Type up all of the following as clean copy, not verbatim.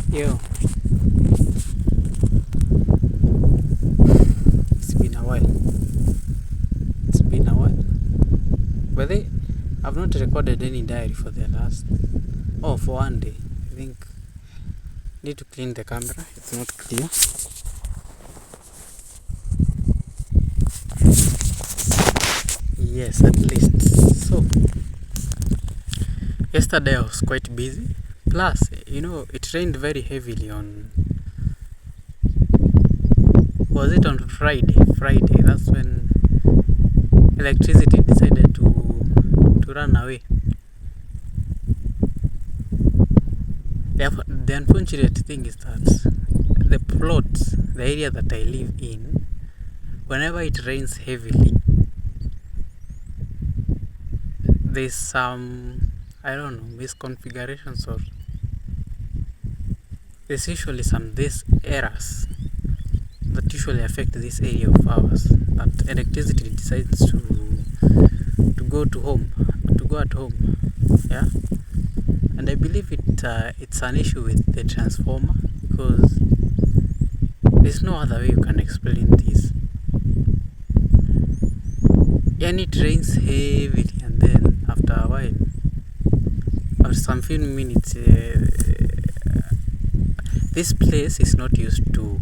Yo, it's been a while. It's been a while. But I've not recorded any diary for the last. Oh, for one day. I think need to clean the camera. It's not clear. Yes, at least. So, yesterday I was quite busy. Plus, it rained very heavily on. Was it on Friday? Friday. That's when electricity decided to run away. The unfortunate thing is that the area that I live in, whenever it rains heavily, there's some, I don't know, misconfigurations, or there's usually some these errors that usually affect this area of ours, that electricity decides to go at home. Yeah. And I believe it's an issue with the transformer, because there's no other way you can explain this. And it rains heavily, and then after a while, after some few minutes, this place is not used to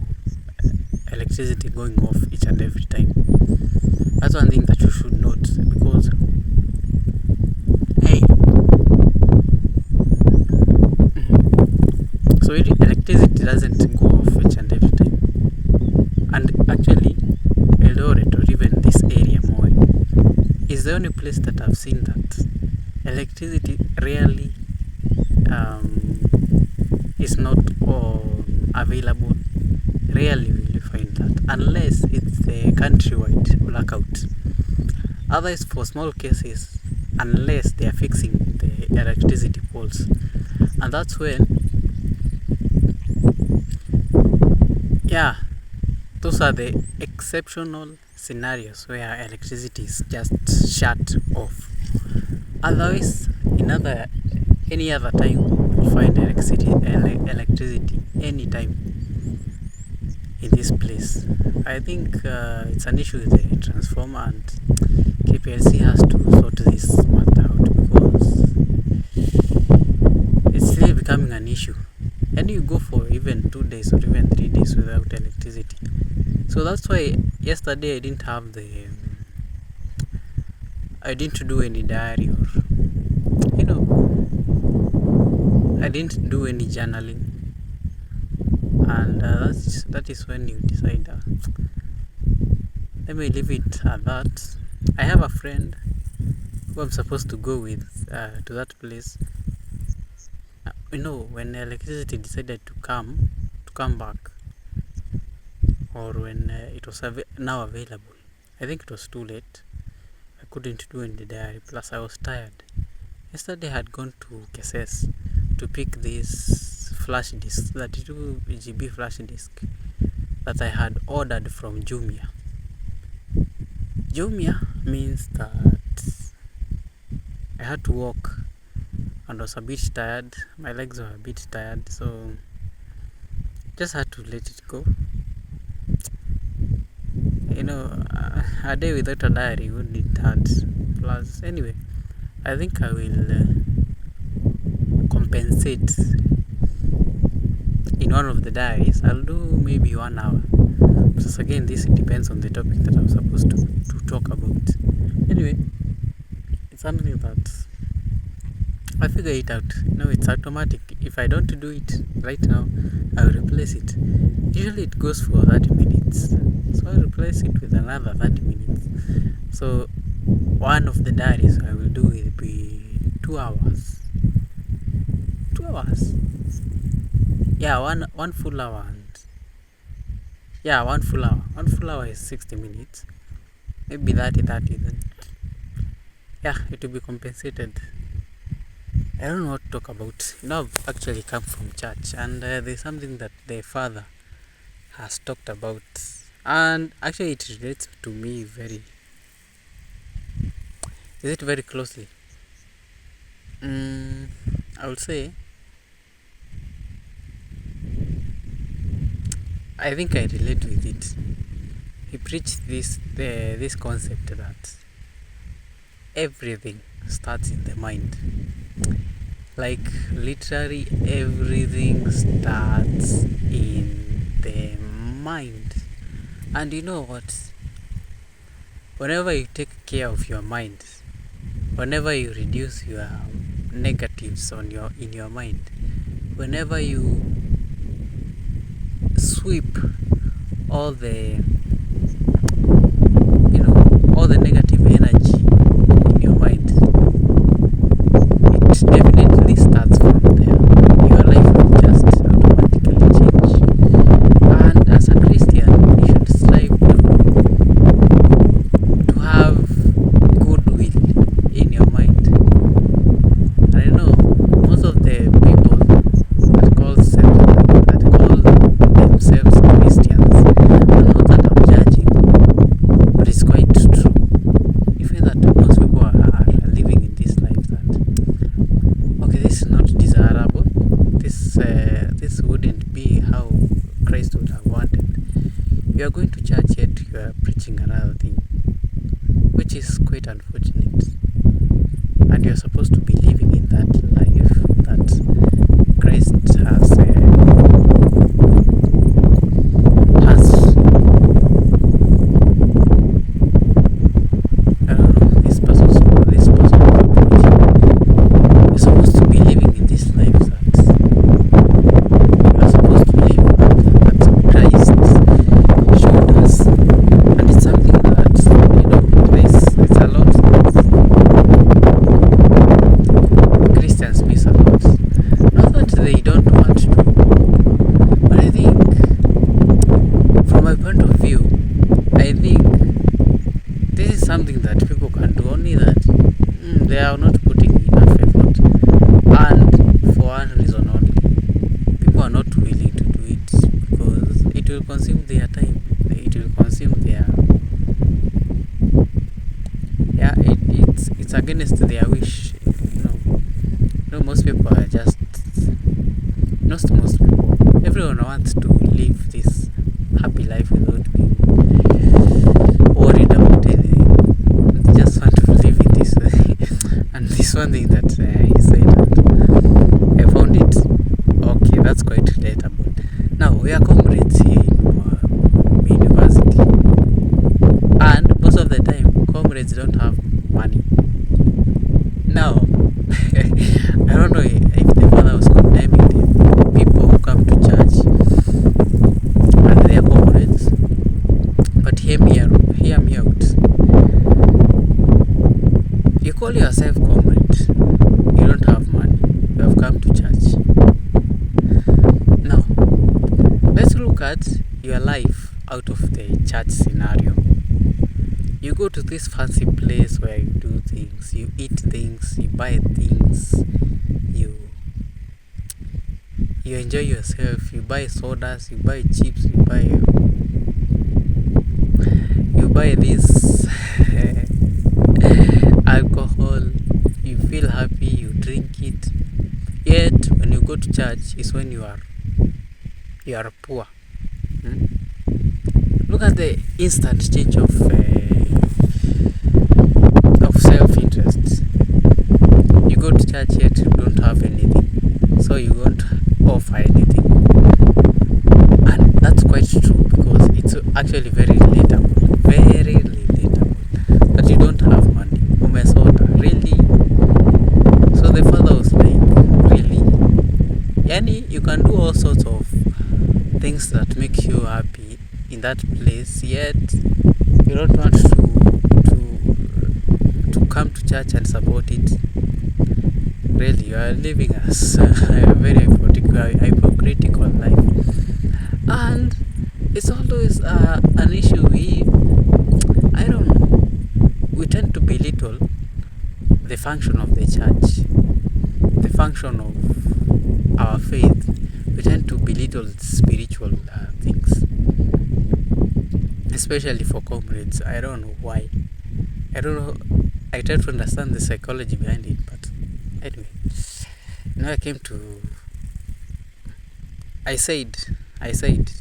electricity going off each and every time. That's one thing that you should note, because so electricity doesn't go off each and every time. And actually, Eldoret, or even this area more, is the only place that I've seen that electricity really is not available. Rarely will you find that, unless it's the countrywide blackout. Otherwise, for small cases, unless they are fixing the electricity poles, and that's when, yeah, those are the exceptional scenarios where electricity is just shut off. Otherwise, any other time, you find electricity anytime in this place. I think it's an issue with the transformer, and KPLC has to sort this matter out, because it's still becoming an issue. And you go for even 2 days or even 3 days without electricity. So that's why yesterday I didn't do any diary, or I didn't do any journaling. And that is when you decide, let me leave it at that. I have a friend who I'm supposed to go with to that place. When electricity decided to come back, or when it was now available, I think it was too late. I couldn't do any diary. Plus, I was tired. Yesterday, I had gone to Keses to pick this flash disk, 32 GB flash disk, that I had ordered from Jumia. Jumia means that I had to walk and was a bit tired. My legs were a bit tired, so just had to let it go. A day without a diary wouldn't hurt. Plus, anyway, I think I will compensate in one of the diaries. I'll do maybe 1 hour, because again, this depends on the topic that I'm supposed to talk about. Anyway, it's something that I figure it out. It's automatic. If I don't do it right now, I will replace it. Usually it goes for 30 minutes, so I'll replace it with another 30 minutes. So one of the diaries I will do will be 2 hours. 2 hours. Yeah, one full hour. One full hour. 1 full hour is 60 minutes. Maybe 30 then. Yeah, it will be compensated. I don't know what to talk about. I've actually come from church, and there's something that the father has talked about, and actually it relates to me very closely. I would say, I think I relate with it. He preached this concept that everything starts in the mind. Like literally everything starts in the mind. And you know what? Whenever you take care of your mind, whenever you reduce your negatives in your mind, whenever you sweep all the all the negative energy in your mind, it definitely starts from there. Your life will just automatically change. And as a Christian, you should strive to have goodwill in your mind. I know most of the people that call themselves Christians are not that I'm judging, but it's quite true. You feel that most people are living in this life that okay, this is not desirable. This wouldn't be how Christ would have wanted. You are going to church yet you are preaching another thing, which is quite unfortunate. And you're supposed to be living in that life that Christ has I don't know, this person's approach. You're supposed to be living in this life that you are supposed to live that Christ showed us. And it's something that it's a lot Christians miss a lot. Not that they don't want to, but I think, from my point of view, I think this is something that people can do, only that they are not putting enough effort. And for one reason only, people are not willing to do it because it will consume their time. It will consume their it's against their wish. Most people are just not most people. Everyone wants to live this happy life without being worried about anything. They just want to live in this way. And this one thing that he said, I found it okay. That's quite relatable. Now we are comrades here in university, and most of the time, comrades don't have money. Now, I don't know if the father was condemning the people who come to church and they are comrades, but hear me out. You call yourself comrade, you don't have money, you have come to church. Now, let's look at your life out of the church scenario. You go to this fancy place where you do things, you eat things, you buy things, you enjoy yourself, you buy sodas, you buy chips, you buy this alcohol, you feel happy, you drink it. Yet when you go to church is when you are poor. Look at the instant change of self-interest. You go to church yet you don't have anything, so you won't offer anything. And that's quite true because it's actually very relatable that you don't have money. Umesota, really? So the father was like, really? Yani, you can do all sorts of things that make you happy in that place, yet you don't want to come to church and support it. Really, you are living as a very hypocritical life, and it's always an issue. We tend to belittle the function of the church, the function of our faith. We tend to belittle spiritual things, especially for comrades. I don't know why. I don't know. I try to understand the psychology behind it, but anyway. I came to, I said, I said,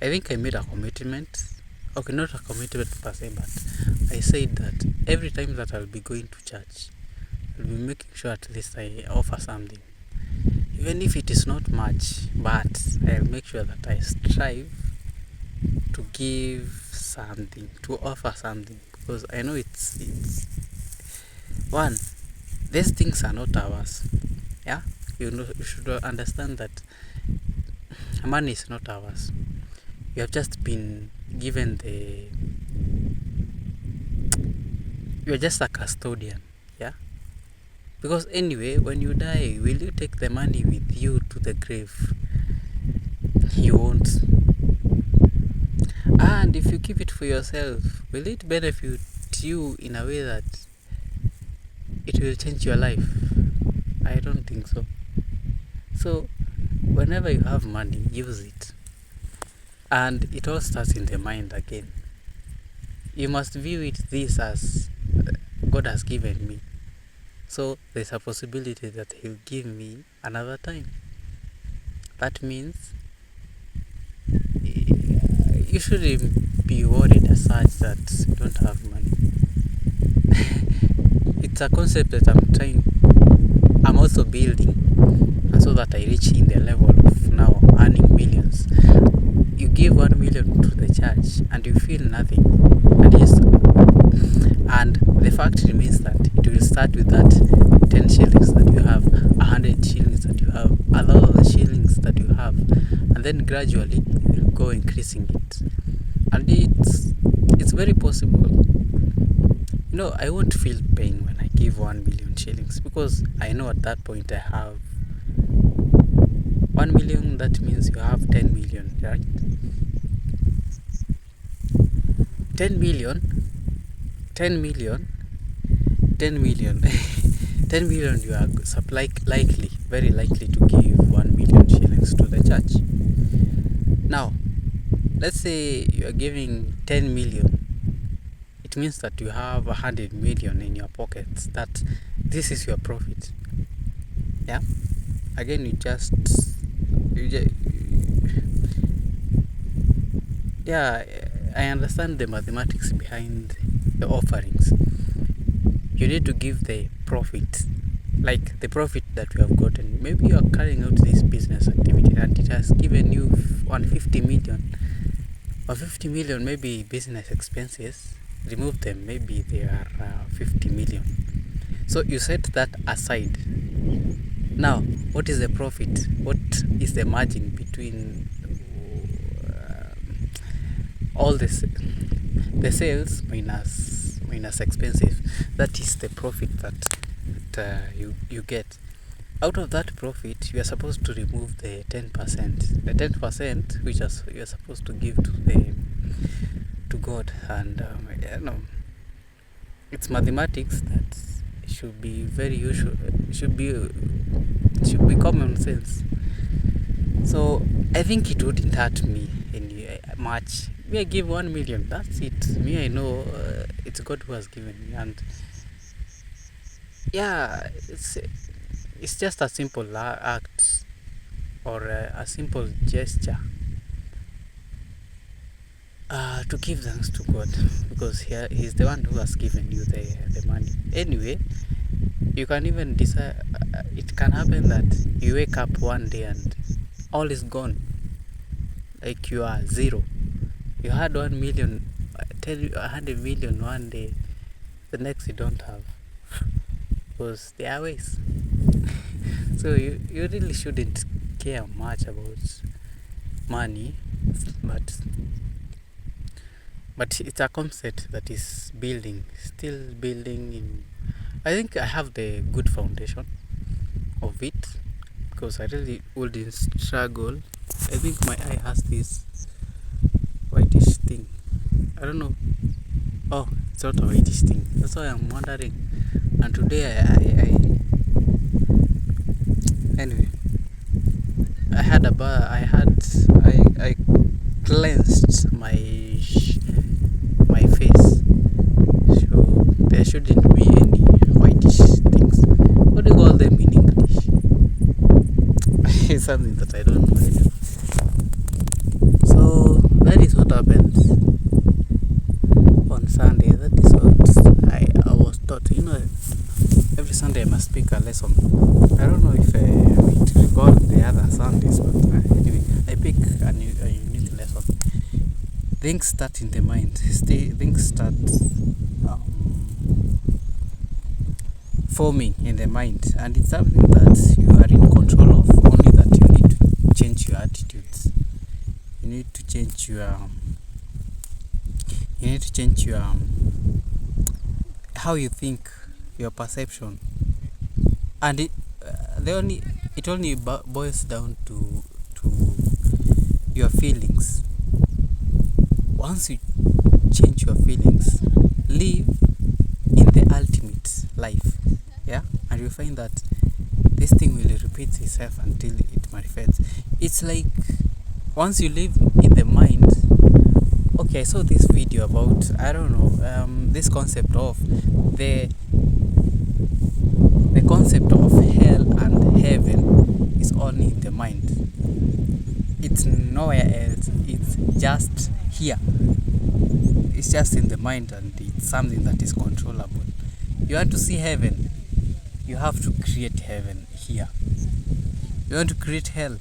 I think I made a commitment. Okay, not a commitment per se, but I said that every time that I'll be going to church, I'll be making sure at least I offer something. Even if it is not much, but I'll make sure that I strive to give something, to offer something, because I know it's one, these things are not ours. Yeah, you should understand that money is not ours. You have just been given you're just a custodian. Yeah, because anyway, when you die, will you take the money with you to the grave? You won't. And if you keep it for yourself, will it benefit you in a way that it will change your life? I don't think so. So whenever you have money, use it. And it all starts in the mind again. You must view it this as God has given me. So there's a possibility that He'll give me another time. That means you shouldn't be worried as such that you don't have money. It's a concept that I'm also building, and so that I reach in the level of now earning millions. You give 1 million to the church and you feel nothing, and the fact remains that it will start with that 10 shillings that you have, 100 shillings that you have, 1,000 shillings that you have, and then gradually you will go increasing it. And it's very possible. I won't feel pain when I give 1 million shillings, because I know at that point I have 1 million. That means you have 10 million, right? 10 million 10 million 10 million 10 million, you are very likely to give 1 million shillings to the church. Now let's say you are giving 10 million. It means that you have 100 million in your pockets. That this is your profit. Yeah, again, yeah, I understand the mathematics behind the offerings. You need to give the profit, like the profit that you have gotten. Maybe you are carrying out this business activity and it has given you 150 million or 50 million, maybe business expenses. Remove them, maybe they are 50 million. So you set that aside. Now, what is the profit? What is the margin between all this? The sales minus expenses. That is the profit that you get. Out of that profit, you are supposed to remove the 10%. The 10% which you are supposed to give to God, and it's mathematics that should be very usual. Should be common sense. So I think it wouldn't hurt me much. Me, I give 1 million. That's it. Me, I know it's God who has given me, and yeah, it's just a simple act, or a simple gesture to give thanks to God, because He's the one who has given you the money. Anyway, you can even decide. It can happen that you wake up one day and all is gone, like you are zero. You had 1 million, 100 million one day, the next you don't have, because there are ways. So you really shouldn't care much about money, but it's a concept that is still building. I think I have the good foundation of it, because I really wouldn't struggle. I think my eye has this whitish thing. I don't know. Oh, it's not a whitish thing. That's why I'm wondering. And today anyway, I cleansed my face, so there shouldn't be any whitish things. What do you call them in English? is something that I don't know anymore. So that is what happened on Sunday. That is what I was taught. Every Sunday I must speak a lesson. I don't know if it recalls the other Sundays, but anyway, I pick a unique lesson. Things start in the mind. Things start forming in the mind, and it's something that you are in control of. Only that you need to change your attitudes. You need to change your how you think, your perception, and it only boils down to your feelings. Once you change your feelings, live in the ultimate life, yeah, and you find that this thing will repeat itself until it manifests. It's like once you live in the mind. Okay, I saw this video about, I don't know, this concept of the concept of hell and heaven is only in the mind. It's nowhere else. It's just here. It's just in the mind, and it's something that is controllable. You want to see heaven, you have to create heaven here. You want to create hell,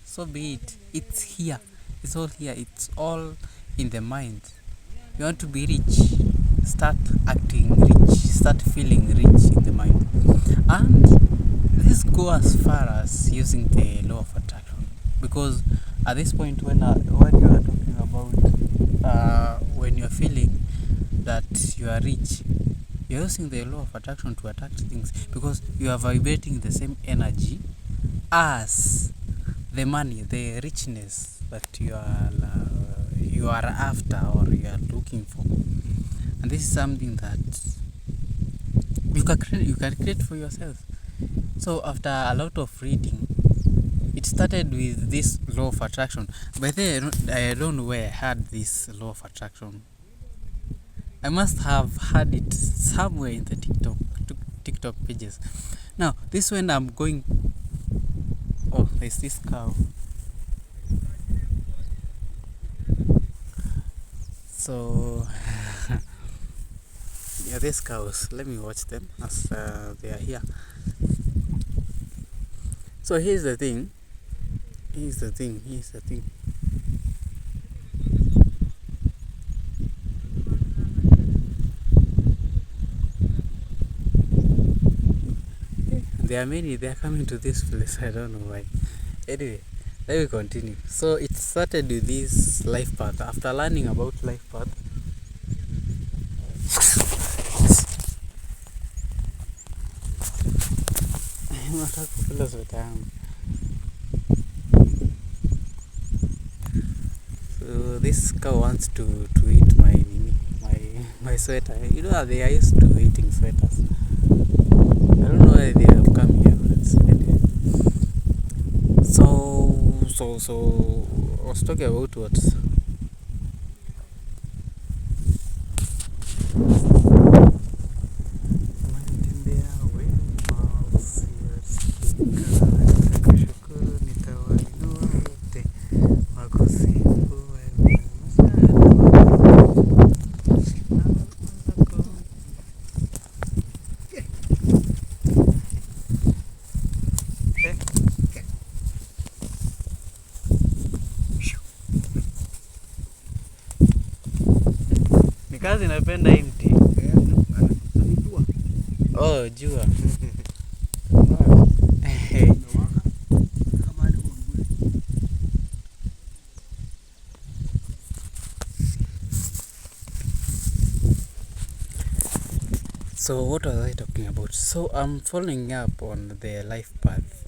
so be it. It's here. It's all here. It's all in the mind. You want to be rich, start acting rich, start feeling rich in the mind. And this go as far as using the law of attraction, because at this point when you are talking about when you are feeling that you are rich, you're using the law of attraction to attract things, because you are vibrating the same energy as the money, the richness that you are after or you are looking for. And this is something that you can create for yourself. So after a lot of reading, it started with this law of attraction. But then I don't know where I had this law of attraction. I must have had it somewhere in the TikTok pages. Now this when I'm going, oh, there's this cow. So yeah, these cows, let me watch them as they are here. So here's the thing. There are many, they are coming to this place. I don't know why. Anyway, let me continue. So it started with this life path. After learning about life path, so this cow wants to eat my sweater. You know they are used to eating sweaters. I don't know why they have come here, but anyway. So I was talking about what? Kazi napenda hii mti. Oh, jua. So what was I talking about? So I'm following up on the life path,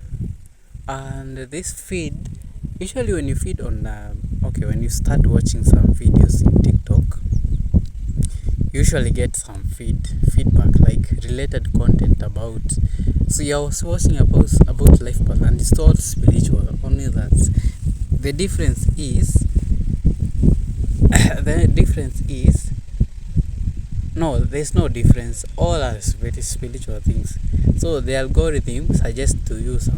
and this feed, usually when you feed on when you start watching some videos in TikTok, usually get some feedback, like related content about. So I was watching about life path, and it's all spiritual. Only that the difference is No, there's no difference. All are very spiritual things. So the algorithm suggests to you some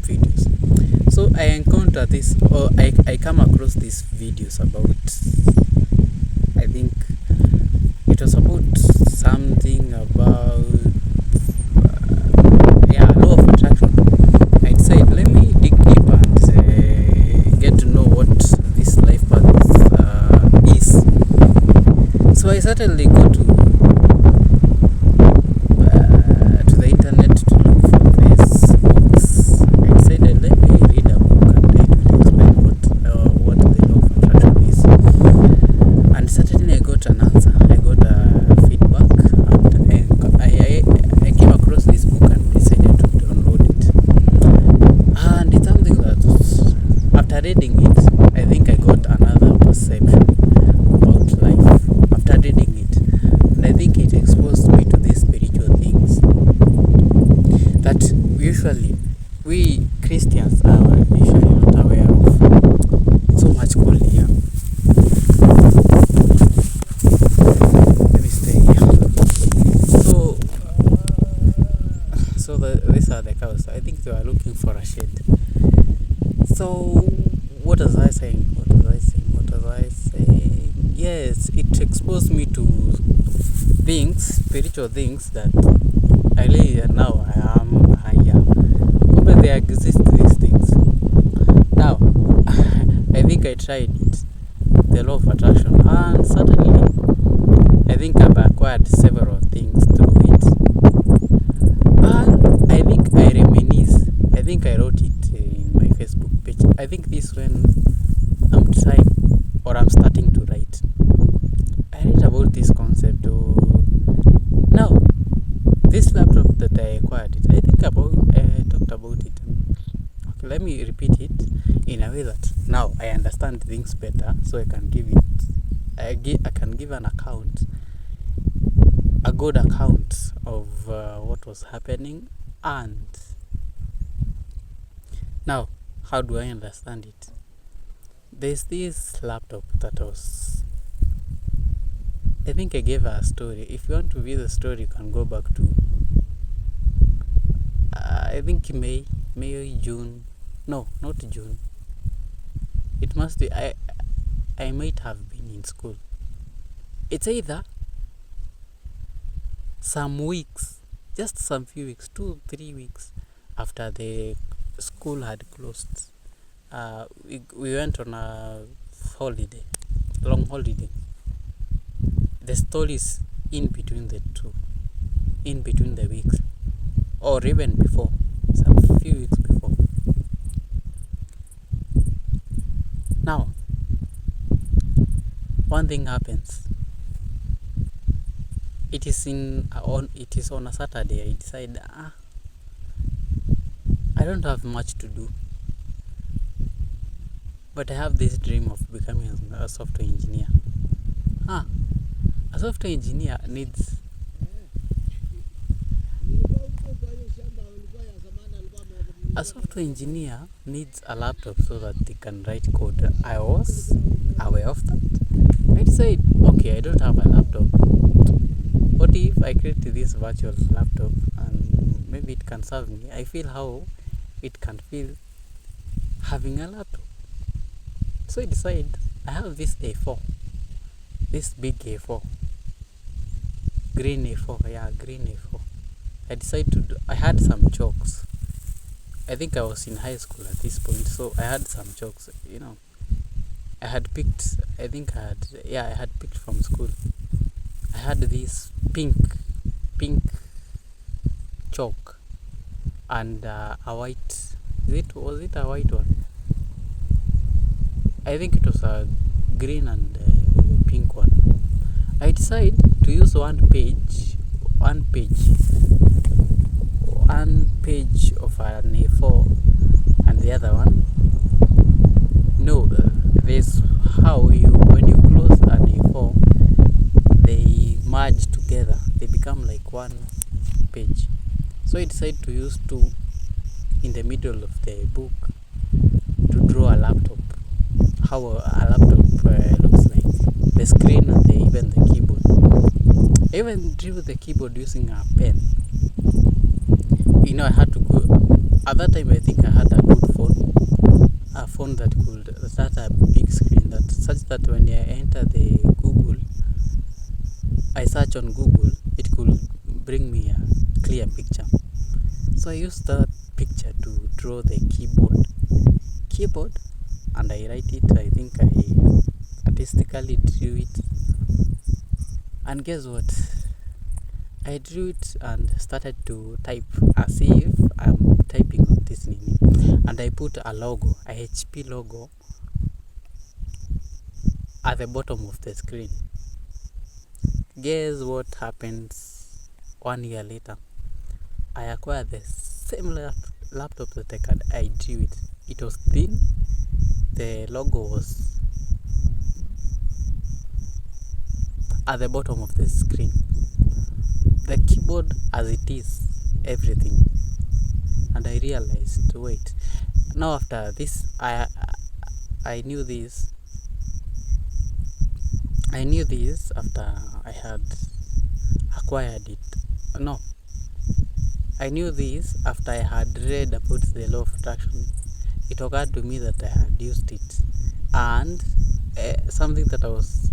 videos. So I encounter this, or I come across these videos about, I think it was about something about yeah, law of attraction. I decided, let me dig deep and get to know what this life path is. So I certainly go to the internet to look for these books. I decided, let me read a book and it will explain what the law of attraction is. And certainly I got an answer. I got a feedback, and I came across this book and decided to download it. And it's something that after reading it, I think I got another perception about life after reading it. And I think it exposed me to these spiritual things that usually we Christians are usually not aware of. So much cold here. Let me stay here. These are the cows. I think they are looking for a shade. So what was I saying? Yes, it exposed me to spiritual things that I really now I am higher. But there exist these things. Now I think I tried it, the law of attraction, and certainly I think I've acquired several things through it. And I think I reminisce. I think I wrote it in my Facebook page. I think this when I'm trying or I'm starting to write. I read about this concept. Now, this laptop that I acquired, I think I talked about it. Okay, let me repeat it in a way that now I understand things better, so I can give it. I can give an account, a good account of what was happening, and now how do I understand it? There's this laptop that was, I think I gave her a story. If you want to view the story, you can go back to I think May, June. No, not June. It must be, I might have been in school. It's either some weeks, just some few weeks, 2-3 weeks after the school had closed. We went on a holiday, long holiday. The stories in between the two, in between the weeks, or even before, some few weeks before. Now, one thing happens. It is on a Saturday. I decide, I don't have much to do, but I have this dream of becoming a software engineer. A software engineer needs a laptop so that they can write code. I was aware of that. I decided, okay, I don't have a laptop. What if I create this virtual laptop and maybe it can serve me? I feel how it can feel having a laptop. So I decided, I have this A4, this big A4, green A4. I decided I had some chalks. I think I was in high school at this point, so I had some chalks, I had picked from school. I had this pink chalk and a white. Was it a white one? I think it was a green and pink one. I decided to use one page of an A4 and the other one. No, there's how when you close an A4, they merge together. They become like one page. So I decided to use two in the middle of the book to draw a laptop. How a laptop looks like. the screen and even the keyboard. I even drew the keyboard using a pen. I had to go. At that time, I think I had a good phone, a phone that had a big screen, that such that when I enter the Google, I search on Google, it could bring me a clear picture. So I used that picture to draw the keyboard, and I write it. I think I artistically drew it, and guess what? I drew it and started to type as if I'm typing on this nini, and I put a logo, a HP logo, at the bottom of the screen. Guess what happens 1 year later? I acquired the same laptop that I drew it. It was thin. The logo was at the bottom of the screen. The keyboard as it is, everything. And I realized, wait. Now after this, I knew this. I knew this after I had acquired it. No, I knew this after I had read about the law of attraction. It occurred to me that I had used it, and something that I was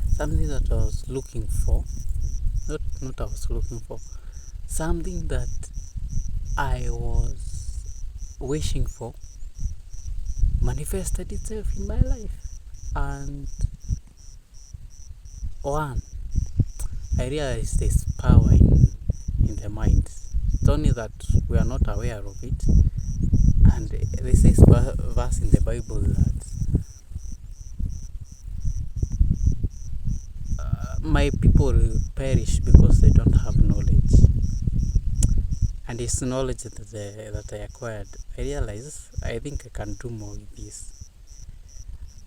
something that I was looking for. Not I was looking for. Something that I was wishing for manifested itself in my life. And one, I realized there's power in the mind. It's only that we are not aware of it. And there's this verse in the Bible that my people perish because they don't have knowledge. And it's knowledge that I acquired. I realized I think I can do more with this.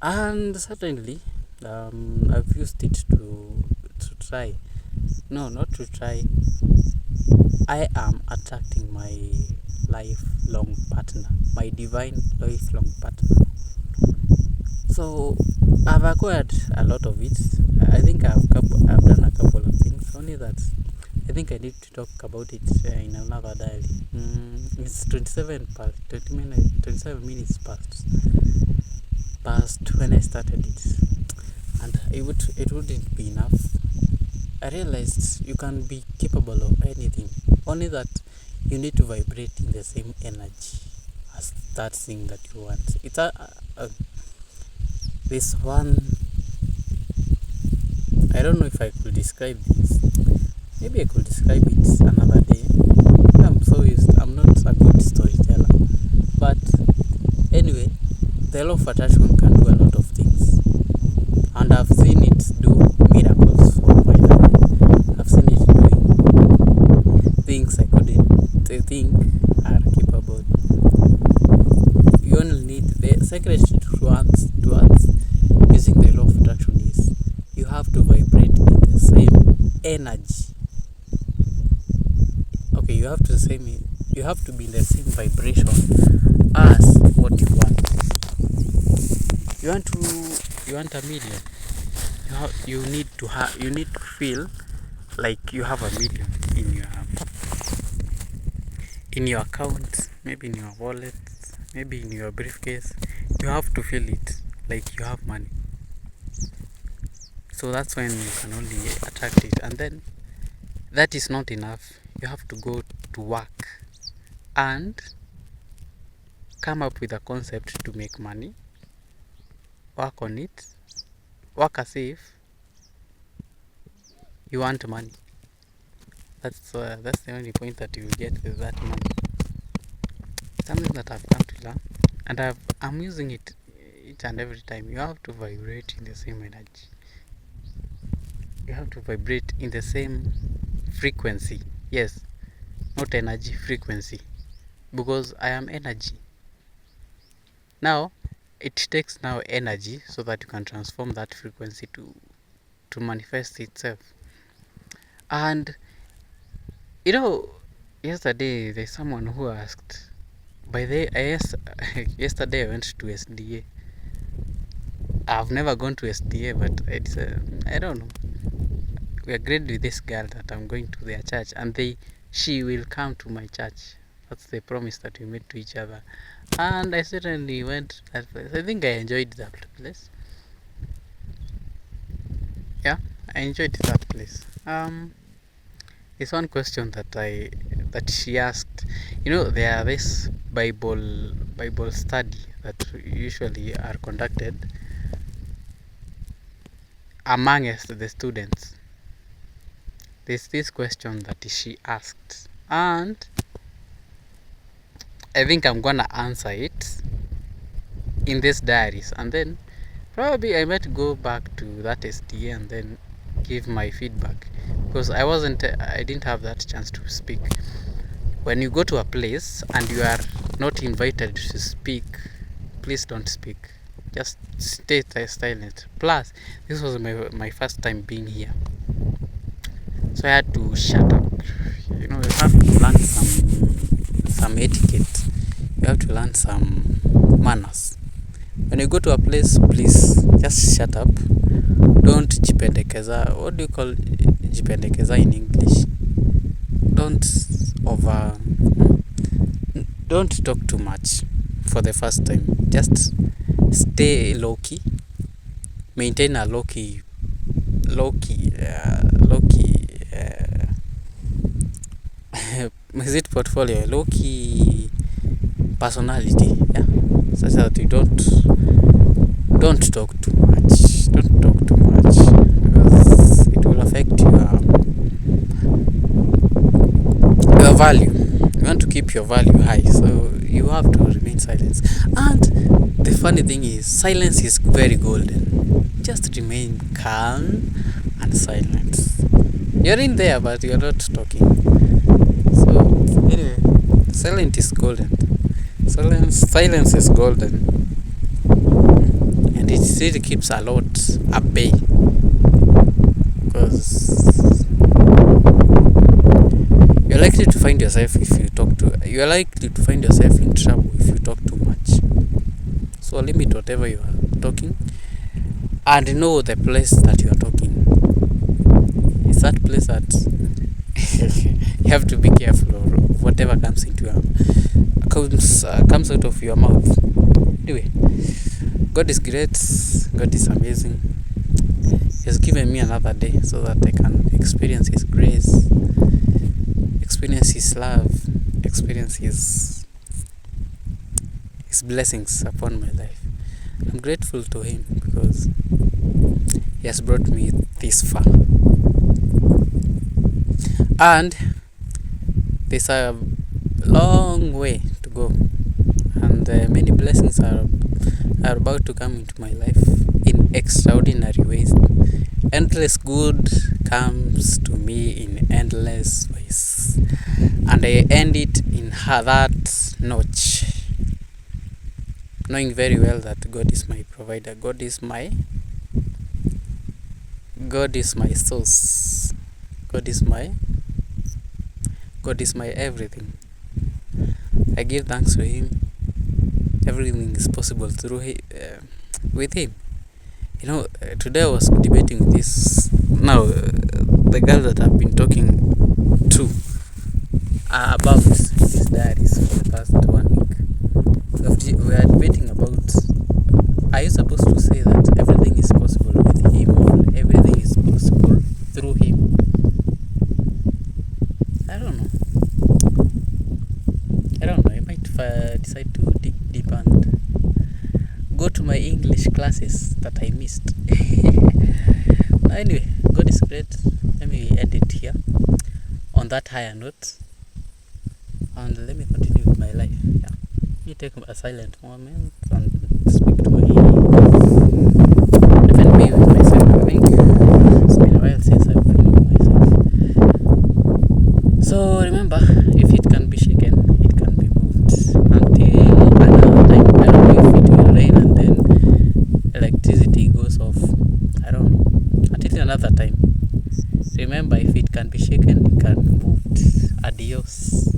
And certainly, I've used it to try. No, not to try. I am attracting my lifelong partner, my divine lifelong partner. So I've acquired a lot of it. I think I've done a couple of things. Only that I think I need to talk about it in another diary. It's 27 minutes past when I started it, and it wouldn't be enough. I realized you can be capable of anything, only that you need to vibrate in the same energy as that thing that you want. It's this one. I don't know if I could describe this. Maybe I could describe it another day. I'm not a good storyteller, but anyway, the law of attraction can do a lot of things, and I've seen it do miracles for my life. I've seen it doing things I couldn't think are capable. You only need the secret to answer using the law of attraction is you have to vibrate in the same energy. Okay, you have to be in the same vibration as what you want. You want a million. You need to feel like you have a million in your account, maybe in your wallet, maybe in your briefcase. You have to feel it like you have money. So that's when you can only attract it. And then that is not enough. You have to go to work and come up with a concept to make money. Work on it. Work as if you want money. That's the only point that you get with that money. Something that I've come to learn, and I'm using it each and every time. You have to vibrate in the same energy. You have to vibrate in the same frequency. Yes, not energy, frequency, because I am energy. Now it takes energy so that you can transform that frequency to manifest itself. And yesterday there's someone who asked, yesterday I went to SDA, I've never gone to SDA, but it's I don't know. We agreed with this girl that I'm going to their church, and she will come to my church. That's the promise that we made to each other. And I certainly went to that place. I think I enjoyed that place. Yeah, I enjoyed that place. There's one question that she asked. There are this Bible study that usually are conducted amongst the students. There's this question that she asked, and I think I'm gonna answer it in this diaries, and then probably I might go back to that SDA and then give my feedback, because I didn't have that chance to speak. When you go to a place and you are not invited to speak, please don't speak. Just stay silent. Plus, this was my first time being here, so I had to shut up. You have to learn some etiquette. You have to learn some manners. When you go to a place, please just shut up. Don't jipendekeza. What do you call jipendekeza in English? Don't talk too much for the first time. Just stay low key. Maintain a low key is it portfolio? Low key personality, yeah, such that you don't talk too much. Don't talk too much, because it will affect your value. You want to keep your value high, so you have to remain silent. And the funny thing is, silence is very golden. Just remain calm and silent. You're in there, but you're not talking. So anyway, silence is golden. Silence is golden, and it really keeps a lot at bay, because you're likely to find yourself in trouble if you talk too much. So limit whatever you are talking, and know the place that you are talking. It's that place that you have to be careful of whatever comes out of your mouth. Anyway, God is great. God is amazing. He has given me another day so that I can experience His grace, experience His love, experience His blessings upon my life. I'm grateful to Him because He has brought me this far. And there's a long way to go, and many blessings are about to come into my life in extraordinary ways. Endless good comes to me in endless ways, and I end it in that notch, knowing very well that God is my provider. God is my source. God is my everything. I give thanks to Him. Everything is possible through with Him. Today I was debating with the girl that I've been talking to about these diaries for the past 1 week. We are debating about, are you supposed to say that everything is possible with Him, or everything is possible through Him? I don't know. I might decide to dig deep and go to my English classes that I missed. Anyway, God is great. Let me end it here on that higher note, and let me continue with my life. Yeah. Let me take a silent moment and speak to my and be with myself. I think it's been a while since I've been with myself. So remember, if it can be shaken, it can be moved. Until another time. I don't know if it will rain and then electricity goes off. I don't know. Until another time. Remember, if it can be shaken, it can be moved. Adios.